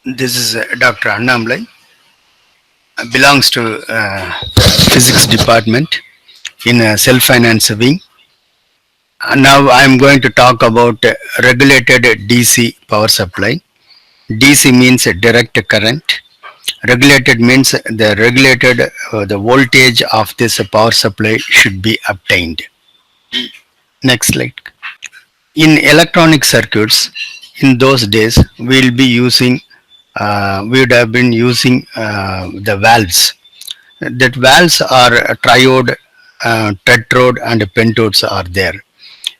This is Dr. Annamlai, belongs to physics department in self-finance wing. Now I am going to talk about regulated DC power supply. DC means direct current. Regulated means the regulated the voltage of this power supply should be obtained. Next slide. In electronic circuits, in those days, we would have been using the valves. That valves are triode, tetrode, and pentodes are there.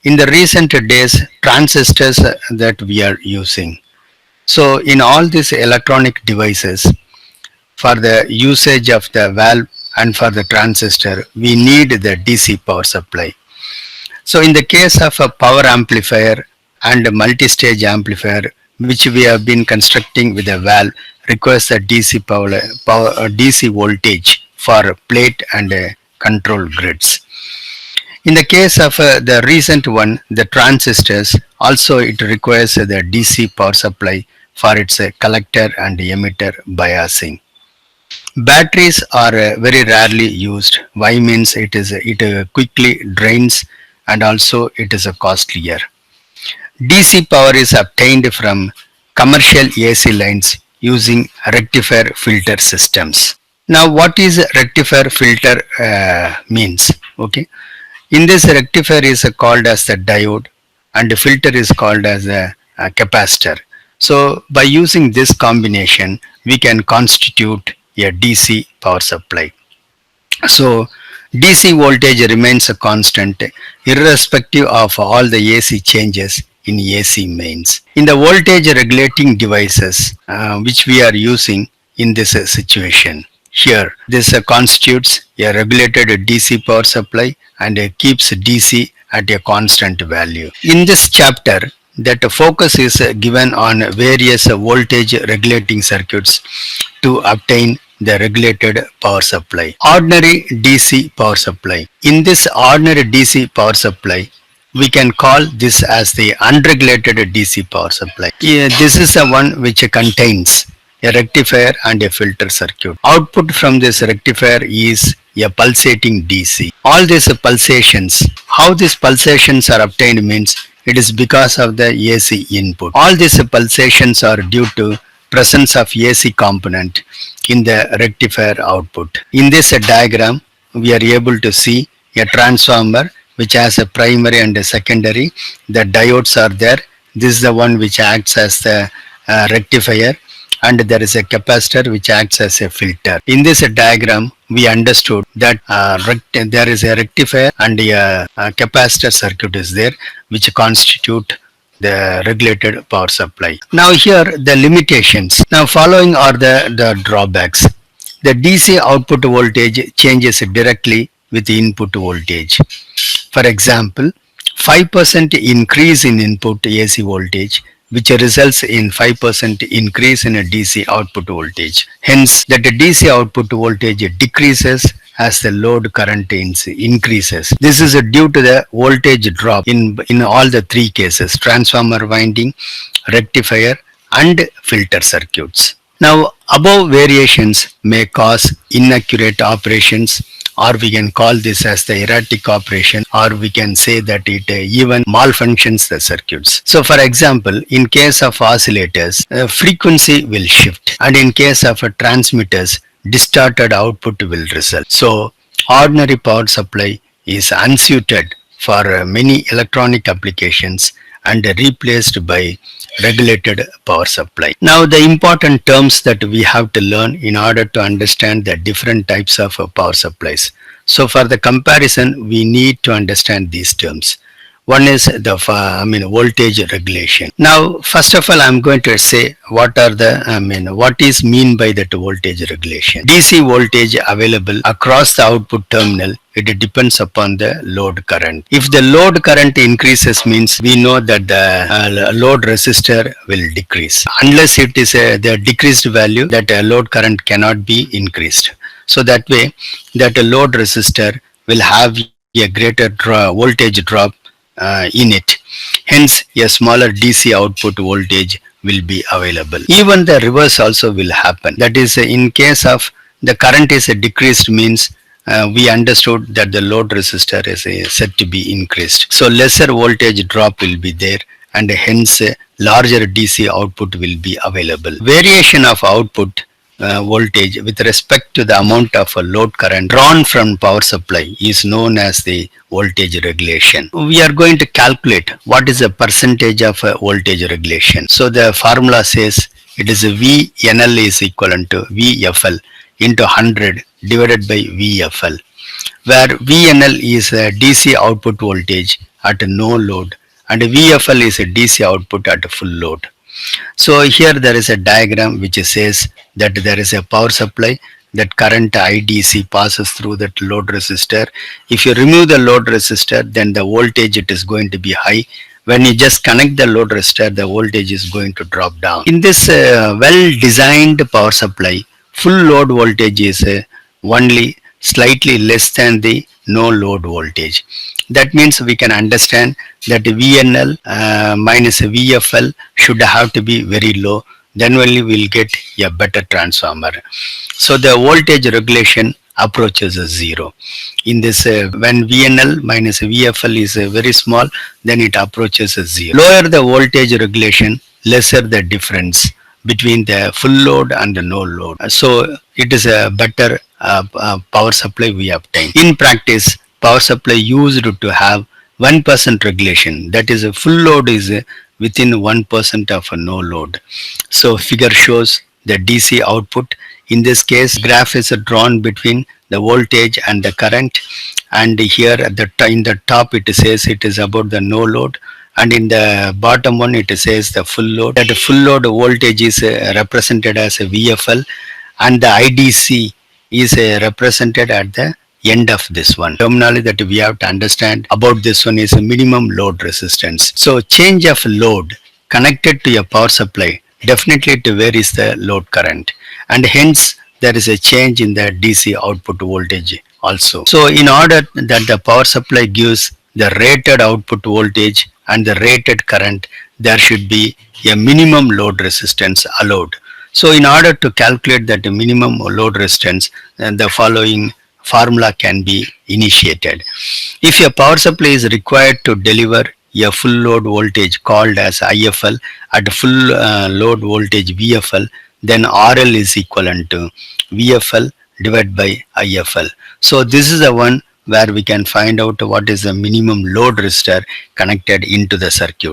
In the recent days, transistors that we are using. So, in all these electronic devices, for the usage of the valve and for the transistor, we need the DC power supply. So in the case of a power amplifier and a multi-stage amplifier, which we have been constructing with a valve, requires a DC voltage for plate and control grids. In the case of the recent one, the transistors, also it requires the DC power supply for its collector and emitter biasing. Batteries are very rarely used. Why means it quickly drains and also it is a costlier. DC power is obtained from commercial AC lines using rectifier filter systems. Now, what is rectifier filter means? Okay, in this rectifier is called as the diode, and the filter is called as a capacitor. So, by using this combination, we can constitute a DC power supply. So DC voltage remains a constant irrespective of all the AC changes in AC mains. In the voltage regulating devices which we are using in this situation, here this constitutes a regulated DC power supply and keeps DC at a constant value. In this chapter, that focus is given on various voltage regulating circuits to obtain the regulated power supply. Ordinary DC power supply. In this ordinary DC power supply, we can call this as the unregulated DC power supply. This is the one which contains a rectifier and a filter circuit. Output from this rectifier is a pulsating DC. All these pulsations, how these pulsations are obtained means it is because of the AC input. All these pulsations are due to presence of AC component in the rectifier output. In this diagram, we are able to see a transformer which has a primary and a secondary. The diodes are there. This is the one which acts as the rectifier, and there is a capacitor which acts as a filter. In this diagram, we understood that there is a rectifier and a capacitor circuit is there which constitute the regulated power supply. Now here the limitations. Now following are the drawbacks. The DC output voltage changes directly with the input voltage. For example, 5% increase in input AC voltage which results in 5% increase in a DC output voltage. Hence, that the DC output voltage decreases as the load current increases. This is due to the voltage drop in all the three cases: transformer winding, rectifier, and filter circuits. Now, above variations may cause inaccurate operations, or we can call this as the erratic operation, or we can say that it even malfunctions the circuits. So for example, in case of oscillators, frequency will shift, and in case of transmitters, distorted output will result. So ordinary power supply is unsuited for many electronic applications and replaced by regulated power supply. Now the important terms that we have to learn in order to understand the different types of power supplies. So for the comparison, we need to understand these terms. One is the voltage regulation. Now first of all, I'm going to say what is mean by that voltage regulation. DC voltage available across the output terminal, it depends upon the load current. If the load current increases means we know that the load resistor will decrease. Unless it is the decreased value, that load current cannot be increased. So that way that a load resistor will have a greater voltage drop in it. Hence, a smaller DC output voltage will be available. Even the reverse also will happen. That is, in case of the current is decreased means we understood that the load resistor is said to be increased. So lesser voltage drop will be there, and hence larger DC output will be available. Variation of output voltage with respect to the amount of load current drawn from power supply is known as the voltage regulation. We are going to calculate what is the percentage of voltage regulation. So the formula says it is VNL is equivalent to VFL into 100 divided by VFL, where VNL is a DC output voltage at no load and VFL is a DC output at full load. So here there is a diagram which says that there is a power supply, that current IDC passes through that load resistor. If you remove the load resistor, then the voltage it is going to be high. When you just connect the load resistor, the voltage is going to drop down. In this well designed power supply, full load voltage is only slightly less than the no load voltage. That means we can understand that VNL minus VFL should have to be very low, then only we'll get a better transformer. So the voltage regulation approaches zero. In this, when VNL minus VFL is very small, then it approaches zero. Lower the voltage regulation, lesser the difference between the full load and the no load. So it is a better power supply we obtain. In practice, power supply used to have 1% regulation, that is a full load is within 1% of a no load. So figure shows the DC output. In this case, graph is drawn between the voltage and the current, and here at in the top it says it is about the no load, and in the bottom one it says the full load. That full load voltage is represented as a VFL, and the IDC is represented at the end of this one. Terminology that we have to understand about this one is a minimum load resistance. So change of load connected to a power supply, definitely it varies the load current, and hence there is a change in the DC output voltage also. So in order that the power supply gives the rated output voltage and the rated current, there should be a minimum load resistance allowed. So in order to calculate that minimum load resistance, the following formula can be initiated. If a power supply is required to deliver a full load voltage called as IFL at full load voltage VFL, then RL is equivalent to VFL divided by IFL. So this is the one where we can find out what is the minimum load resistor connected into the circuit.